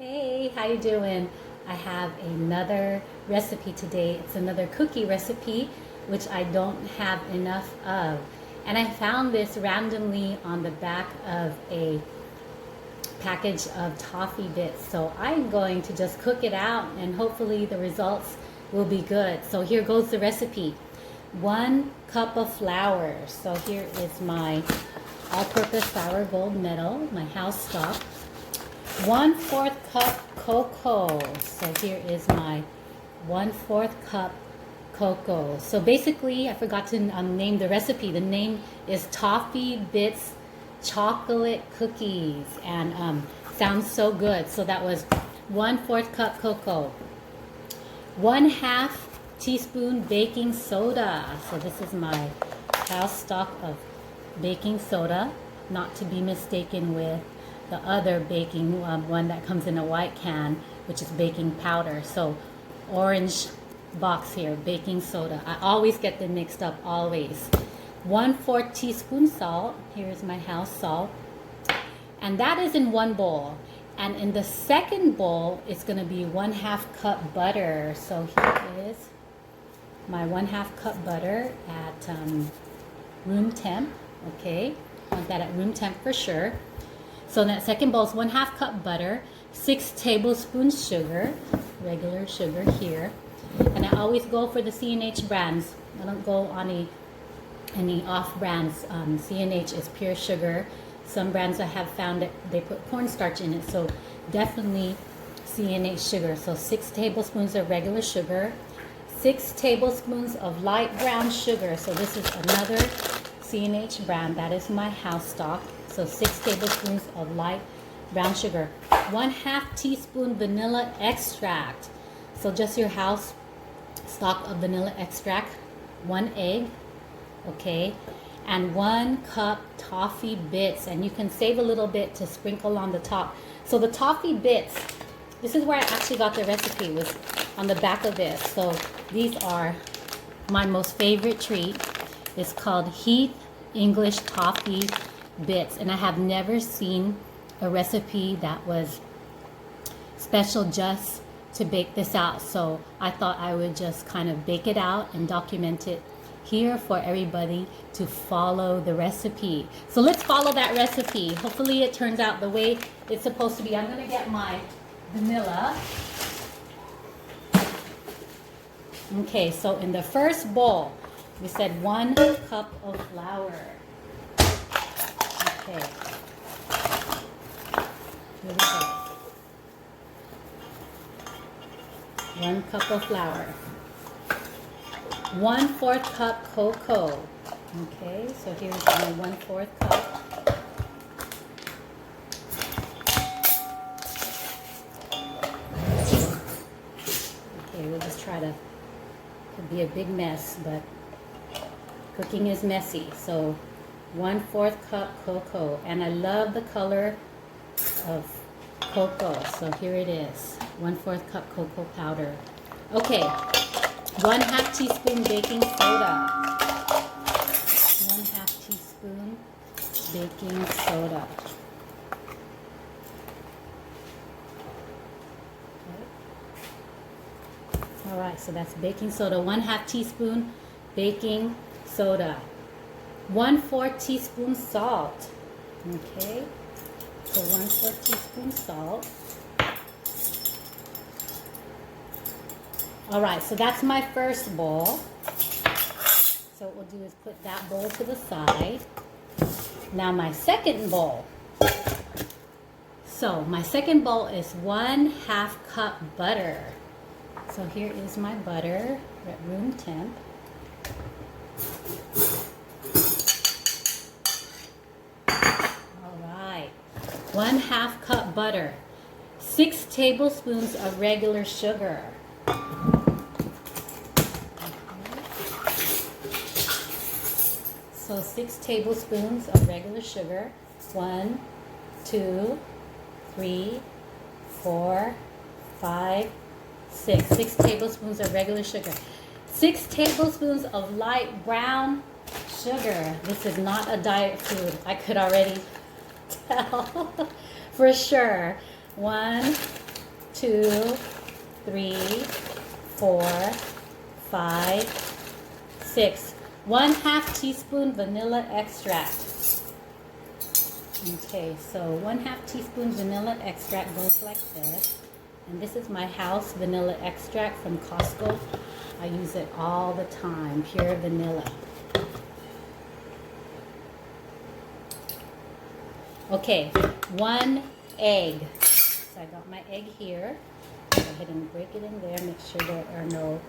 Hey, how you doing? I have another recipe today. It's another cookie recipe, which I don't have enough of. And I found this randomly on the back of a package of toffee bits. So I'm going to just cook it out and hopefully the results will be good. So here goes the recipe. 1 cup of flour. So here is my all-purpose flour gold medal, my house stock. 1/4 cup cocoa. So here is my 1/4 cup cocoa. So basically, I forgot to name the recipe. The name is Toffee Bits Chocolate Cookies, and sounds so good. So that was 1/4 cup cocoa. 1/2 teaspoon baking soda. So this is my house stock of baking soda, not to be mistaken with the other baking one that comes in a white can, which is baking powder. So orange box here, baking soda. I always get them mixed up, always. 1/4 teaspoon salt. Here's my house salt. And that is in one bowl. And in the second bowl, it's gonna be 1/2 cup butter. So here is my 1/2 cup butter at room temp, okay? Want that at room temp for sure. So in that second bowl is 1/2 cup butter, 6 tablespoons sugar, regular sugar here. And I always go for the C&H brands. I don't go on any off brands. C&H is pure sugar. Some brands I have found that they put cornstarch in it. So definitely C&H sugar. So 6 tablespoons of regular sugar, 6 tablespoons of light brown sugar. So this is another C&H brand. That is my house stock. So 6 tablespoons of light brown sugar. 1/2 teaspoon vanilla extract. So just your house stock of vanilla extract. 1 egg, okay? And 1 cup toffee bits. And you can save a little bit to sprinkle on the top. So the toffee bits, this is where I actually got the recipe, was on the back of this. So these are my most favorite treat. It's called Heath English Toffee Bits, and I have never seen a recipe that was special just to bake this out. So I thought I would just kind of bake it out and document it here for everybody to follow the recipe. So let's follow that recipe. Hopefully it turns out the way it's supposed to be. I'm going to get my vanilla. Okay, so in the first bowl, we said 1 cup of flour. Okay. Here we go. 1 cup of flour. 1/4 cup cocoa. Okay, so here's my 1/4 cup. Okay, we'll just try to, could be a big mess, but cooking is messy. So 1/4 cup cocoa, and I love the color of cocoa. So here it is, 1/4 cup cocoa powder. Okay, 1/2 teaspoon baking soda. 1/2 teaspoon baking soda. Okay. All right, so that's baking soda. 1/2 teaspoon baking soda. 1/4 teaspoon salt. Okay, so 1/4 teaspoon salt. All right, so that's my first bowl. So what we'll do is put that bowl to the side. Now my second bowl. So my second bowl is 1/2 cup butter. So here is my butter at room temp. All right, 1/2 cup butter, 6 tablespoons of regular sugar. So 6 tablespoons of regular sugar. 1, 2, 3, 4, 5, 6. 6 tablespoons of regular sugar. 6 tablespoons of light brown sugar. This is not a diet food. I could already tell for sure. 1, 2, 3, 4, 5, 6. 1/2 teaspoon vanilla extract. Okay, so 1/2 teaspoon vanilla extract goes like this. And this is my house vanilla extract from Costco. I use it all the time, pure vanilla. Okay, 1 egg. So I got my egg here. Go ahead and break it in there, make sure there are no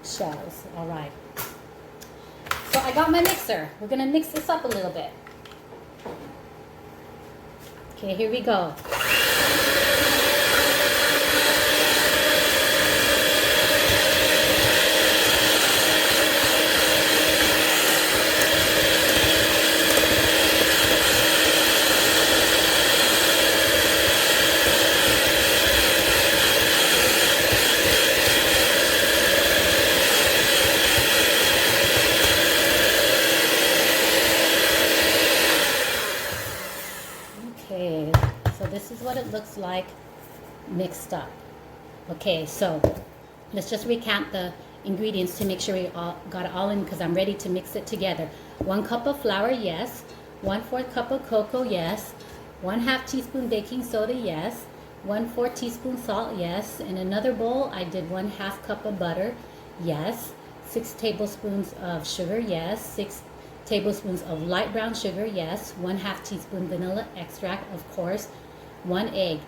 shells. All right. So I got my mixer. We're gonna mix this up a little bit. Okay, here we go. Okay, so this is what it looks like mixed up. Okay, so let's just recount the ingredients to make sure we all got it all in, because I'm ready to mix it together. 1 cup of flour, yes. 1/4 cup of cocoa, yes. 1/2 teaspoon baking soda, yes. 1/4 teaspoon salt, yes. In another bowl, I did 1/2 cup of butter, yes. 6 tablespoons of sugar, yes. 6 tablespoons of light brown sugar, yes. 1/2 teaspoon vanilla extract, of course. 1 egg.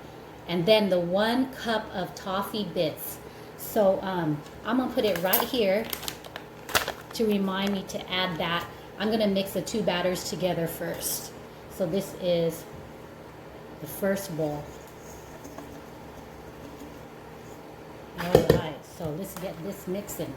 And then the 1 cup of toffee bits. So I'm gonna put it right here to remind me to add that. I'm gonna mix the 2 batters together first. So this is the first bowl. All right, so let's get this mixing.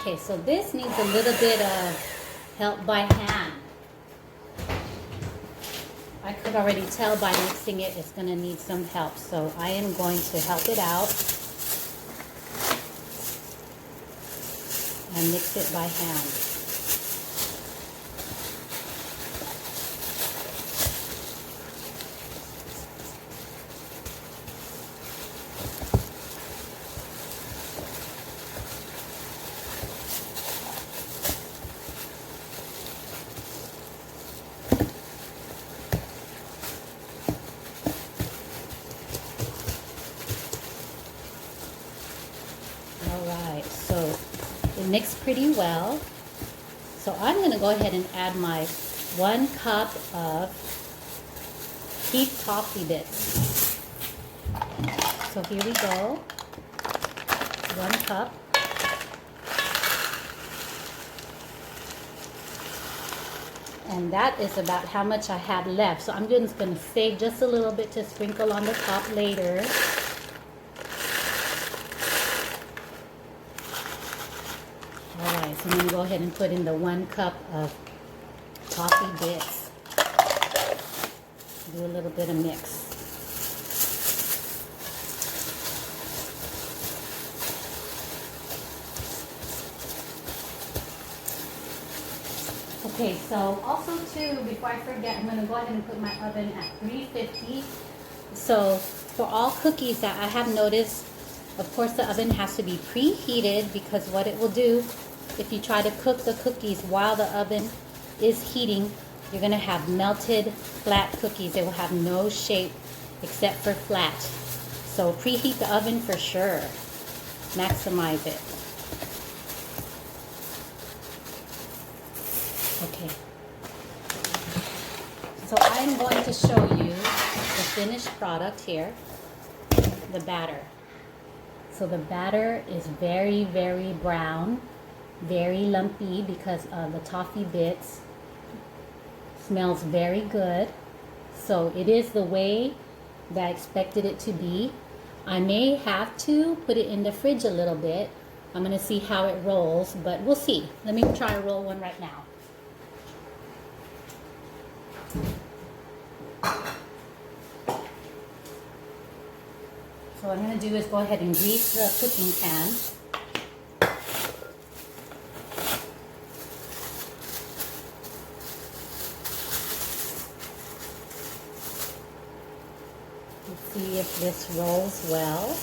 Okay, so this needs a little bit of help by hand. I could already tell by mixing it, it's going to need some help. So I am going to help it out and mix it by hand. Alright, so it mixed pretty well. So I'm going to go ahead and add my 1 cup of heaped toffee bits. So here we go. 1 cup. And that is about how much I had left. So I'm just going to save just a little bit to sprinkle on the top later. Alright, so I'm going to go ahead and put in the 1 cup of toffee bits. Do a little bit of mix. Okay, so also too, before I forget, I'm going to go ahead and put my oven at 350. So for all cookies that I have noticed, of course the oven has to be preheated, because what it will do, if you try to cook the cookies while the oven is heating, you're going to have melted flat cookies. They will have no shape except for flat. So preheat the oven for sure. Maximize it. Okay. So I'm going to show you the finished product here, the batter. So the batter is very, very brown, very lumpy because of the toffee bits. Smells very good. So it is the way that I expected it to be. I may have to put it in the fridge a little bit I'm going to see how it rolls, but we'll see. Let me try to roll one right now. So what I'm going to do is go ahead and grease the cooking pan. Let's see if this rolls well.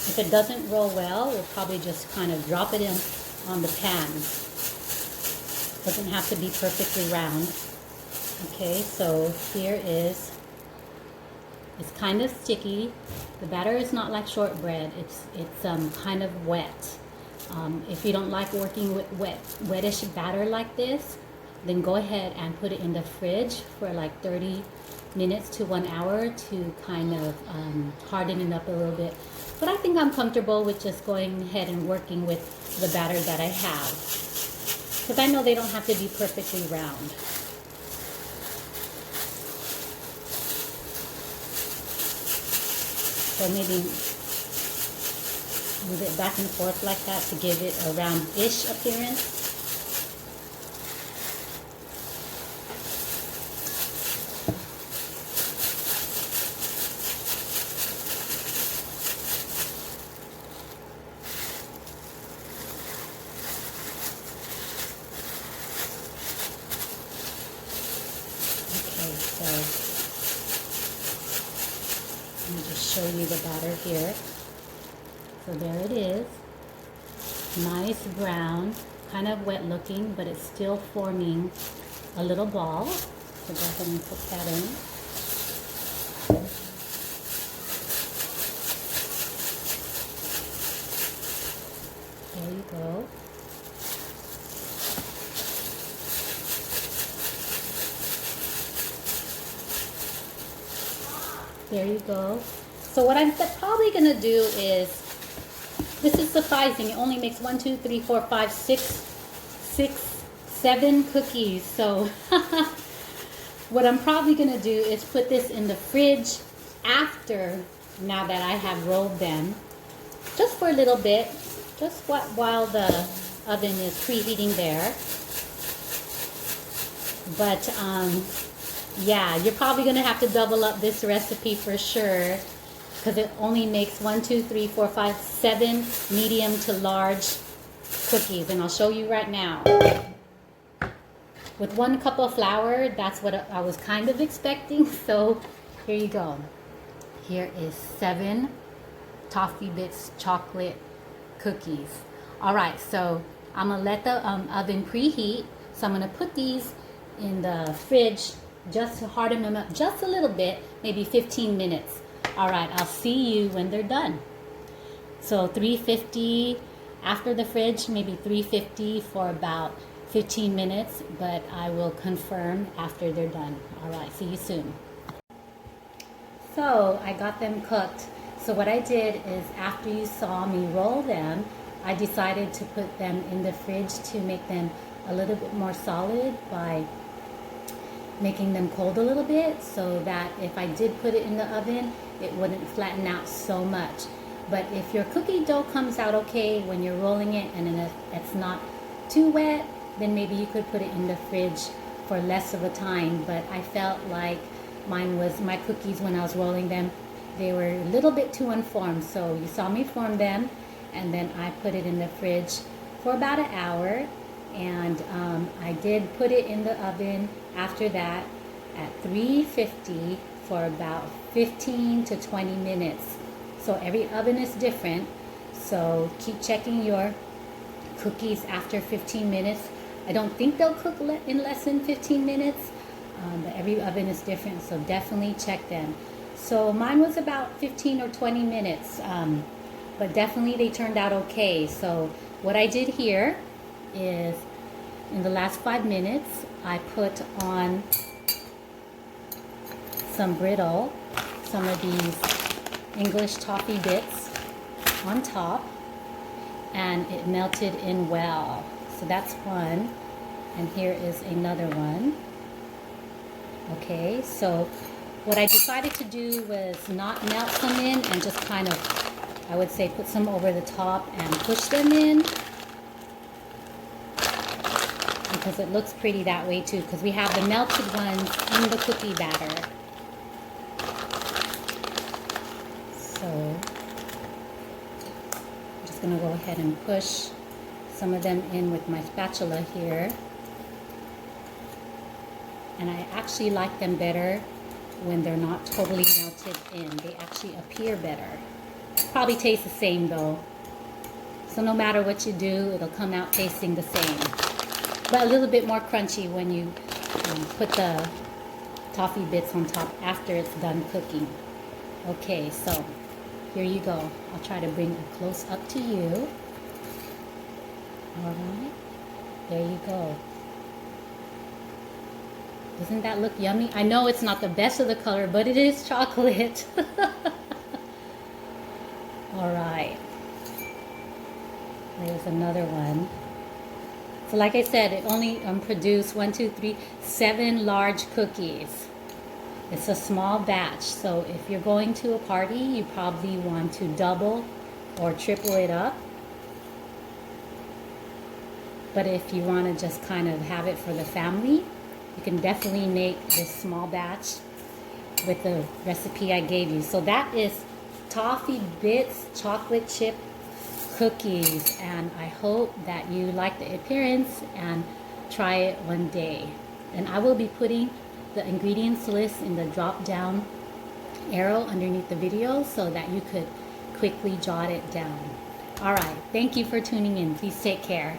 If it doesn't roll well, we'll probably just kind of drop it in on the pan. Doesn't have to be perfectly round. Okay, so here is, it's kind of sticky. The batter is not like shortbread. It's kind of wet. If you don't like working with wettish batter like this, then go ahead and put it in the fridge for like 30 minutes to 1 hour to kind of harden it up a little bit. But I think I'm comfortable with just going ahead and working with the batter that I have, because I know they don't have to be perfectly round. So maybe move it back and forth like that to give it a round-ish appearance. So let me just show you the batter here. So there it is. Nice brown, kind of wet looking, but it's still forming a little ball. So go ahead and put that in. There you go. There you go. So what I'm probably going to do is, this is sufficing. It only makes 1, 2, 3, 4, 5, 6, 7 cookies. So what I'm probably going to do is put this in the fridge after, now that I have rolled them, just for a little bit, just while the oven is preheating there. But yeah, you're probably going to have to double up this recipe for sure, because it only makes 1, 2, 3, 4, 5, 7 medium to large cookies. And I'll show you right now. With 1 cup of flour, that's what I was kind of expecting. So here you go. Here is 7 Toffee Bits chocolate cookies. All right, so I'm going to let the oven preheat. So I'm going to put these in the fridge just to harden them up just a little bit, maybe 15 minutes. All right, I'll see you when they're done. So 350 after the fridge, maybe 350 for about 15 minutes, but I will confirm after they're done. All right, see you soon. So I got them cooked. So what I did is, after you saw me roll them, I decided to put them in the fridge to make them a little bit more solid by making them cold a little bit, so that if I did put it in the oven, it wouldn't flatten out so much. But if your cookie dough comes out okay when you're rolling it and it's not too wet, then maybe you could put it in the fridge for less of a time. But I felt like my cookies, when I was rolling them, they were a little bit too unformed. So you saw me form them, and then I put it in the fridge for about an hour. And I did put it in the oven after that at 350 for about 15 to 20 minutes. So every oven is different. So keep checking your cookies after 15 minutes. I don't think they'll cook in less than 15 minutes, but every oven is different. So definitely check them. So mine was about 15 or 20 minutes, but definitely they turned out okay. So what I did here is, in the last 5 minutes, I put on some brittle, some of these English toffee bits on top, and it melted in well. So that's one, and here is another one. Okay, so what I decided to do was not melt some in and just kind of I would say put some over the top and push them in, because it looks pretty that way too, because we have the melted ones in the cookie batter. So I'm just going to go ahead and push some of them in with my spatula here. And I actually like them better when they're not totally melted in. They actually appear better. Probably taste the same though. So no matter what you do, it'll come out tasting the same. But a little bit more crunchy when you put the toffee bits on top after it's done cooking. Okay, so here you go. I'll try to bring it close up to you. Alright, there you go. Doesn't that look yummy? I know it's not the best of the color, but it is chocolate. Alright. There's another one. So like I said, it only produced 7 large cookies. It's a small batch. So if you're going to a party, you probably want to double or triple it up. But if you want to just kind of have it for the family, you can definitely make this small batch with the recipe I gave you. So that is Toffee Bits chocolate chip cookies, and I hope that you like the appearance and try it one day. And I will be putting the ingredients list in the drop down arrow underneath the video so that you could quickly jot it down. All right, thank you for tuning in. Please take care.